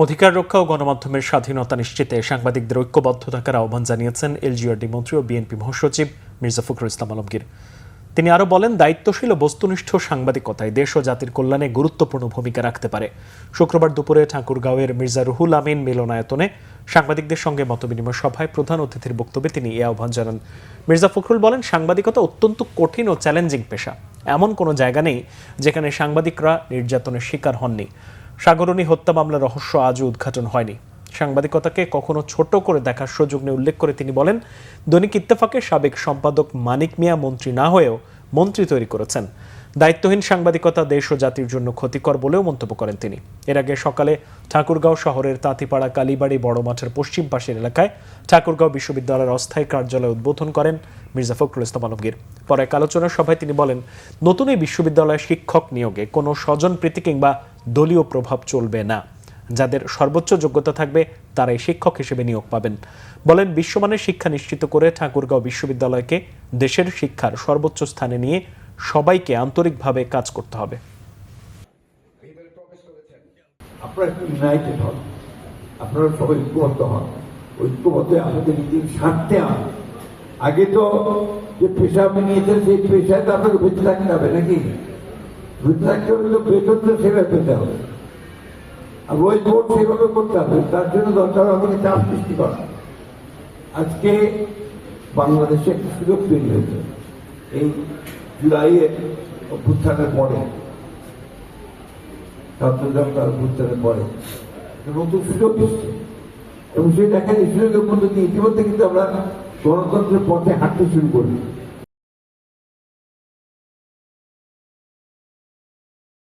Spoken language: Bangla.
অধিকার রক্ষা ও গণমাধ্যমের স্বাধীনতা নিশ্চিতে সাংবাদিকদের ঐক্যবদ্ধ থাকার আহ্বান জানিয়েছেন এলজিআরডি মন্ত্রী ও বিএনপি মহাসচিব মির্জা ফখরুল ইসলাম আলমগীর। তিনি আরও বলেন, দায়িত্বশীল ও বস্তুনিষ্ঠ সাংবাদিকতায় দেশ ও জাতির কল্যাণে গুরুত্বপূর্ণ ভূমিকা রাখতে পারে। শুক্রবার দুপুরে ঠাকুরগাঁওয়ের মির্জা রুহুল আমিন মিলনায়তনে সাংবাদিকদের সঙ্গে মতবিনিময় সভায় প্রধান অতিথির বক্তব্যে তিনি এই আহ্বান জানান। মির্জা ফখরুল বলেন, সাংবাদিকতা অত্যন্ত কঠিন ও চ্যালেঞ্জিং পেশা। এমন কোনো জায়গা নেই যেখানে সাংবাদিকরা নির্যাতনের শিকার হননি। সাগরণী হত্যা মামলার রহস্য আজও উদ্ঘাটন হয়নি। সাংবাদিকতাকে কখনো ছোট করে দেখার সুযোগ নিয়ে উল্লেখ করে তিনি বলেন, দৈনিক ইত্তেফাকের সাবেক সম্পাদক মানিক মিয়া মন্ত্রী না হয়েও মন্ত্রী তৈরি করেছেন। দায়িত্বহীন সাংবাদিকতা দেশ ও জাতির জন্য ক্ষতিকর বলেও মন্তব্য করেন তিনি। এর আগে সকালে ঠাকুরগাঁও শহরের তাঁতিপাড়া কালীবাড়ি বড় মাঠের পশ্চিম পাশের এলাকায় ঠাকুরগাঁও বিশ্ববিদ্যালয়ের অস্থায়ী কার্যালয় উদ্বোধন করেন মির্জা ফখরুল ইসলাম আলমগীর। পরে এক আলোচনা সভায় তিনি বলেন, নতুন এই বিশ্ববিদ্যালয়ে শিক্ষক নিয়োগে কোনো স্বজনপ্রীতি কিংবা দলীয় প্রভাব চলবে না। যাদের সর্বোচ্চ যোগ্যতা থাকবে তারাই শিক্ষক হিসেবে নিয়োগ পাবেন। বলেন, বিশ্বমানের শিক্ষা নিশ্চিত করে ঠাকুরগাঁও বিশ্ববিদ্যালয়কে দেশের শিক্ষার সর্বোচ্চ স্থানে নিয়ে সবাইকে আন্তরিকভাবে কাজ করতে হবে। আপনারা ইউনাইটেড হন, আপনারা সবাই ঐক্যবদ্ধ হন, ঐক্যবদ্ধ আমাদের নিজের স্বার্থে হন। আগে তো যে পেশা আপনি নিয়েছেন সেই পেশায় তো আপনাকে বেঁচে থাকতে হবে নাকি? বেঁচে থাকতে হলে তো বেতন তো সেভাবে পেতে হবে, আর ওই ভোট সেভাবে করতে হবে। তার জন্য দরকার আমাকে চাপ সৃষ্টি করা। আজকে বাংলাদেশে একটি সুযোগ তৈরি হয়েছে এই জুলাইয়ের অভ্যুত্থানের পরে, ছাত্রজনতার অভ্যুত্থানের পরে নতুন সুযোগ এসছে এবং সেই দেখা এই সুযোগের মধ্যে দিয়ে ইতিমধ্যে কিন্তু আমরা গণতন্ত্রের পথে হাঁটতে শুরু করি।